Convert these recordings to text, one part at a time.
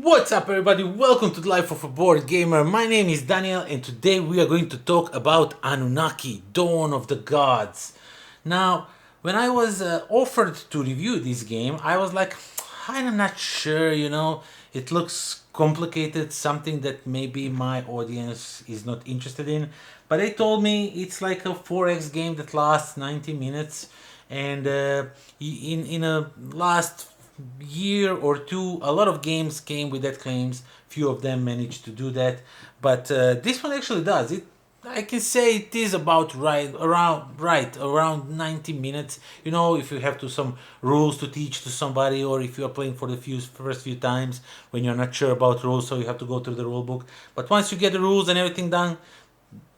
What's up everybody, welcome to the Life of a Board Gamer. My name is Daniel and today we are going to talk about Anunnaki, Dawn of the Gods. Now, when I was offered to review this game, I was like, I'm not sure, it looks complicated, something that maybe my audience is not interested in. But they told me it's like a 4X game that lasts 90 minutes and in a last year or two, a lot of games came with that claims. Few of them managed to do that, but this one actually does it. I can say it is about around 90 minutes. If you have to some rules to teach to somebody, or if you are playing for the first few times when you're not sure about rules, so you have to go through the rule book. But once you get the rules and everything done,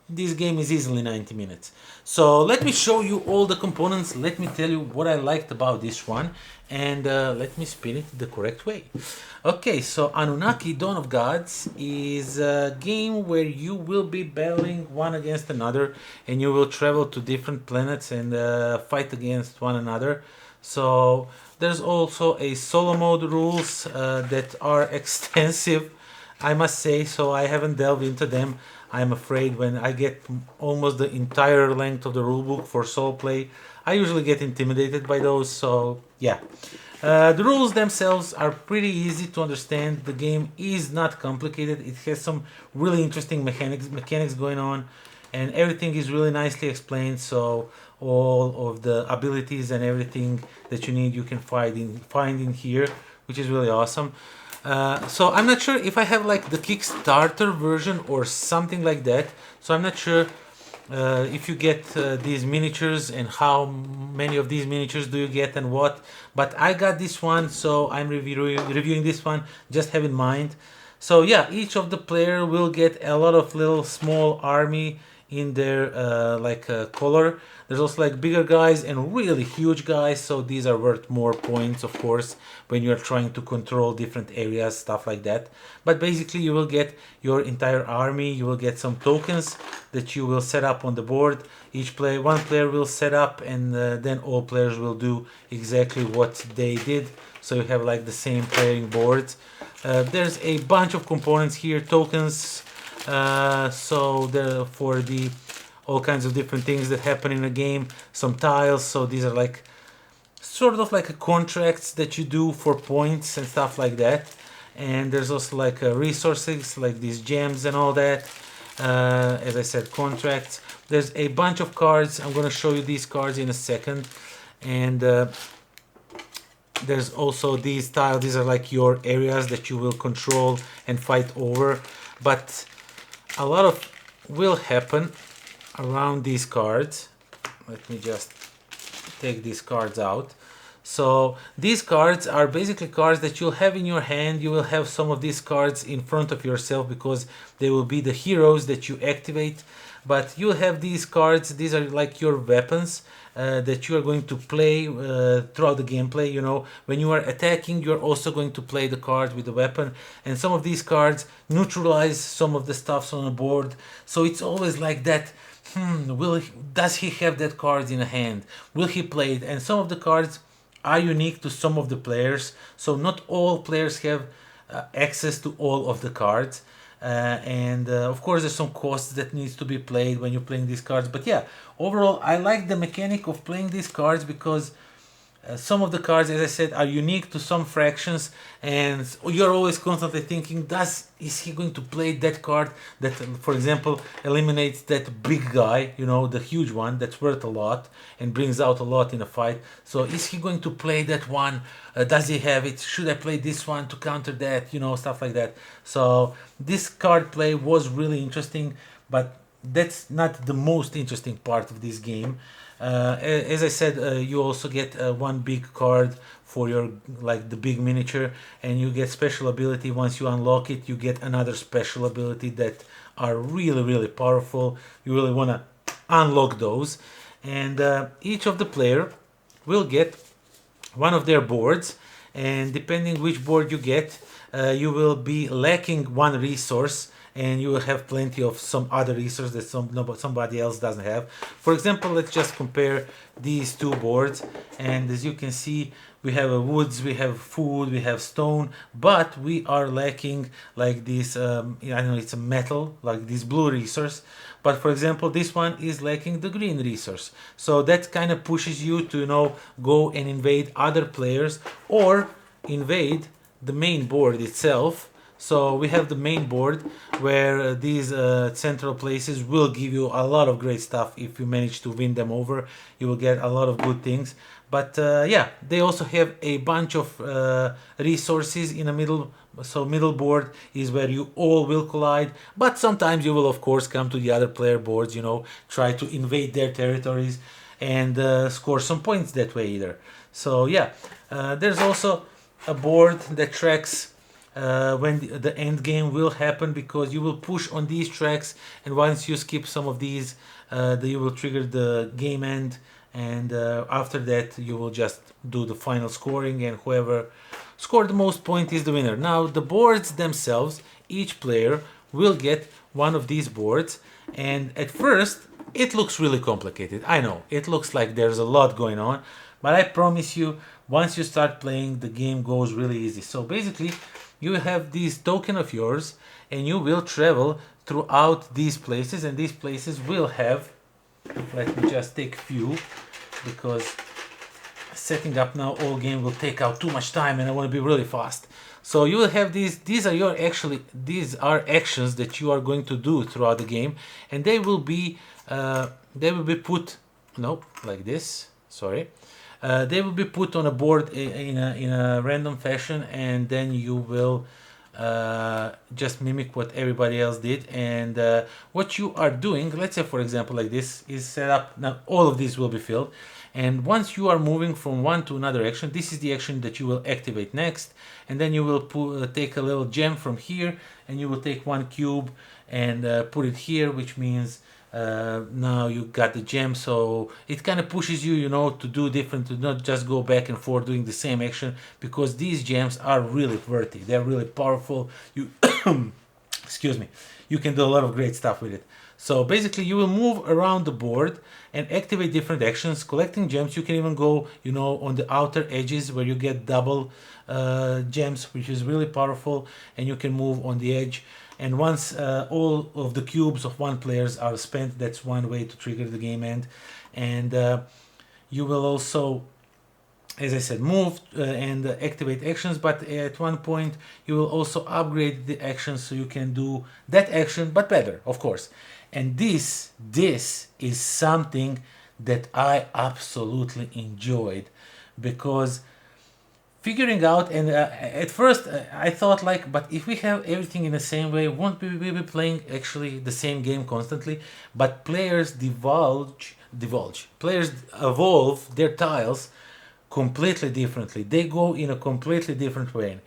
this game is easily 90 minutes. So let me show you all the components. Let me tell you what I liked about this one, and let me spin it the correct way. Okay, so Anunnaki Dawn of Gods is a game where you will be battling one against another, and you will travel to different planets and fight against one another. So there's also a solo mode rules that are extensive, I must say, so I haven't delved into them. I'm afraid when I get almost the entire length of the rulebook for solo play, I usually get intimidated by those, so yeah. The rules themselves are pretty easy to understand. The game is not complicated. It has some really interesting mechanics going on, and everything is really nicely explained, so all of the abilities and everything that you need you can find in here, which is really awesome. So I'm not sure if I have like the Kickstarter version or something like that. So I'm not sure if you get these miniatures and how many of these miniatures do you get and what. But I got this one, so I'm reviewing this one. Just have in mind. So yeah, each of the player will get a lot of little small army in their color. There's also like bigger guys and really huge guys, so these are worth more points, of course, when you're trying to control different areas, stuff like that. But basically you will get your entire army. You will get some tokens that you will set up on the board. One player will set up, and then all players will do exactly what they did, so you have like the same playing board. There's a bunch of components here, tokens, so for the all kinds of different things that happen in a game. Some tiles, so these are like sort of like a contracts that you do for points and stuff like that. And there's also like resources like these gems and all that. As I said, contracts. There's a bunch of cards. I'm going to show you these cards in a second. And there's also these tiles. These are like your areas that you will control and fight over. But a lot of will happen around these cards. Let me just take these cards out. So these cards are basically cards that you'll have in your hand. You will have some of these cards in front of yourself because they will be the heroes that you activate. But you'll have these cards. These are like your weapons that you are going to play throughout the gameplay. When you are attacking, you're also going to play the card with the weapon, and some of these cards neutralize some of the stuffs on the board. So it's always like that. Does he have that card in a hand? Will he play it? And some of the cards are unique to some of the players, so not all players have access to all of the cards. And of course there's some costs that needs to be played when you're playing these cards. But yeah, overall I like the mechanic of playing these cards because some of the cards, as I said, are unique to some fractions, and you're always constantly thinking, is he going to play that card that, for example, eliminates that big guy, the huge one that's worth a lot and brings out a lot in a fight. So is he going to play that one? Does he have it? Should I play this one to counter that? Stuff like that. So this card play was really interesting, but that's not the most interesting part of this game. As I said, you also get one big card for your the big miniature, and you get special ability. Once you unlock it, you get another special ability that are really powerful. You really want to unlock those, and each of the player will get one of their boards, and depending which board you get, you will be lacking one resource, and you will have plenty of some other resources that somebody else doesn't have. For example, let's just compare these two boards, and as you can see, we have a woods, we have food, we have stone, but we are lacking like this, I don't know, it's a metal, like this blue resource. But for example, this one is lacking the green resource. So that kind of pushes you to, go and invade other players or invade the main board itself. So we have the main board where these central places will give you a lot of great stuff. If you manage to win them over, you will get a lot of good things. But yeah, they also have a bunch of resources in the middle. So middle board is where you all will collide, but sometimes you will of course come to the other player boards, try to invade their territories and score some points that way either. So yeah, there's also a board that tracks when the end game will happen, because you will push on these tracks, and once you skip some of these, you will trigger the game end, and after that you will just do the final scoring, and whoever scored the most points is the winner. Now the boards themselves, each player will get one of these boards, and at first it looks really complicated. I know, it looks like there's a lot going on, but I promise you, once you start playing, the game goes really easy. So basically, you have this token of yours, and you will travel throughout these places, and these places will have, let me just take a few, because setting up now all game will take out too much time and I want to be really fast. So you will have these are actions that you are going to do throughout the game, and they will be put, no, like this, sorry. They will be put on a board in a random fashion, and then you will just mimic what everybody else did. And what you are doing, let's say for example like this, is set up. Now all of these will be filled, and once you are moving from one to another action, this is the action that you will activate next, and then you will take a little gem from here, and you will take one cube and put it here, which means now you got the gem. So it kind of pushes you, to do different, to not just go back and forth doing the same action, because these gems are really worthy. They're really powerful. You excuse me, you can do a lot of great stuff with it. So basically you will move around the board and activate different actions, collecting gems. You can even go, on the outer edges where you get double gems, which is really powerful, and you can move on the edge. And once all of the cubes of one players are spent, that's one way to trigger the game end. And you will also, as I said, move and activate actions, but at one point you will also upgrade the actions so you can do that action, but better, of course. And this is something that I absolutely enjoyed, because figuring out, and at first I thought like, but if we have everything in the same way, won't we be playing actually the same game constantly? But players players evolve their tiles completely differently. They go in a completely different way.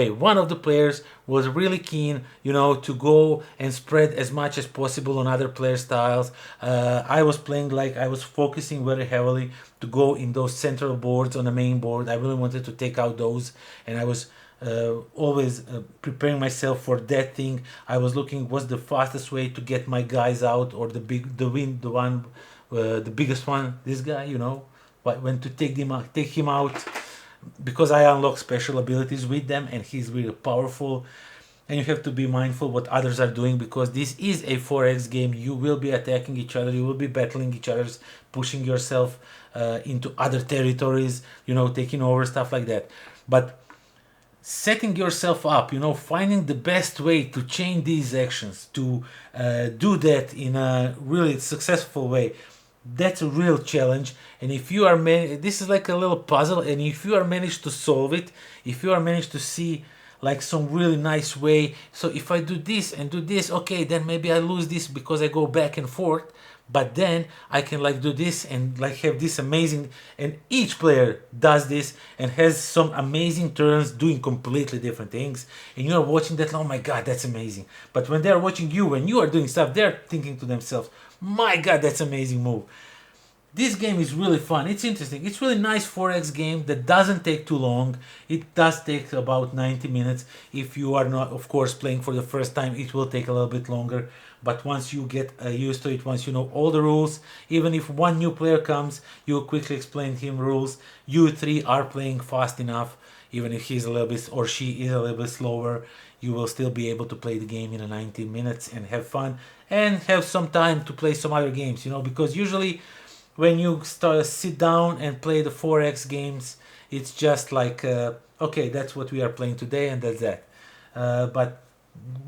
One of the players was really keen, to go and spread as much as possible on other players' tiles. I was playing like I was focusing very heavily to go in those central boards on the main board. I really wanted to take out those, and I was always preparing myself for that thing. I was looking what's the fastest way to get my guys out, or the biggest one, this guy, when to take him out, because I unlock special abilities with them, and he's really powerful. And you have to be mindful what others are doing, because this is a 4x game. You will be attacking each other, you will be battling each other, pushing yourself into other territories, taking over, stuff like that. But setting yourself up, finding the best way to chain these actions, to do that in a really successful way, that's a real challenge. And if you are this is like a little puzzle, and if you are managed to solve it, if you are managed to see like some really nice way, so if I do this and do this, okay, then maybe I lose this because I go back and forth, but then I can like do this and like have this amazing, and each player does this and has some amazing turns doing completely different things, and you're watching that, oh my god, that's amazing. But when they're watching you, when you are doing stuff, they're thinking to themselves, my god, that's amazing move. This game is really fun. It's interesting. It's really nice 4X game that doesn't take too long. It does take about 90 minutes. If you are not, of course, playing for the first time, it will take a little bit longer. But once you get used to it, once you know all the rules, even if one new player comes, you quickly explain him rules. You three are playing fast enough. Even if he's a little bit or she is a little bit slower, you will still be able to play the game in a 90 minutes and have fun and have some time to play some other games, because usually when you sit down and play the 4X games, it's just like, okay, that's what we are playing today and that's that. But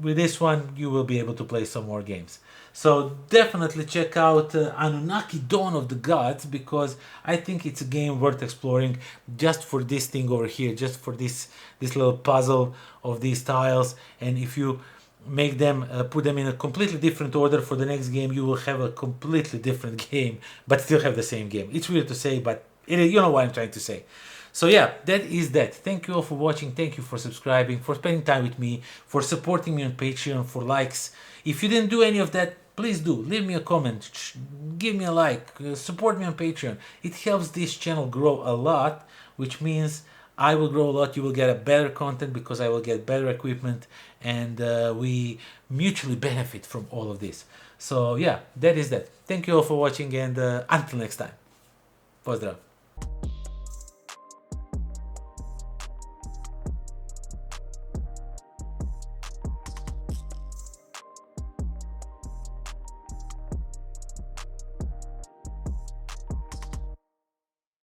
with this one, you will be able to play some more games. So definitely check out Anunnaki Dawn of the Gods, because I think it's a game worth exploring just for this thing over here, just for this little puzzle of these tiles. And if you make them put them in a completely different order for the next game, you will have a completely different game but still have the same game. It's weird to say, but you know what I'm trying to say. So yeah, that is that. Thank you all for watching. Thank you for subscribing, for spending time with me, for supporting me on Patreon, for likes. If you didn't do any of that, please do leave me a comment, give me a like, support me on Patreon. It helps this channel grow a lot, which means I will grow a lot. You will get a better content because I will get better equipment, and we mutually benefit from all of this. So yeah, that is that. Thank you all for watching, and until next time. Pozdrav.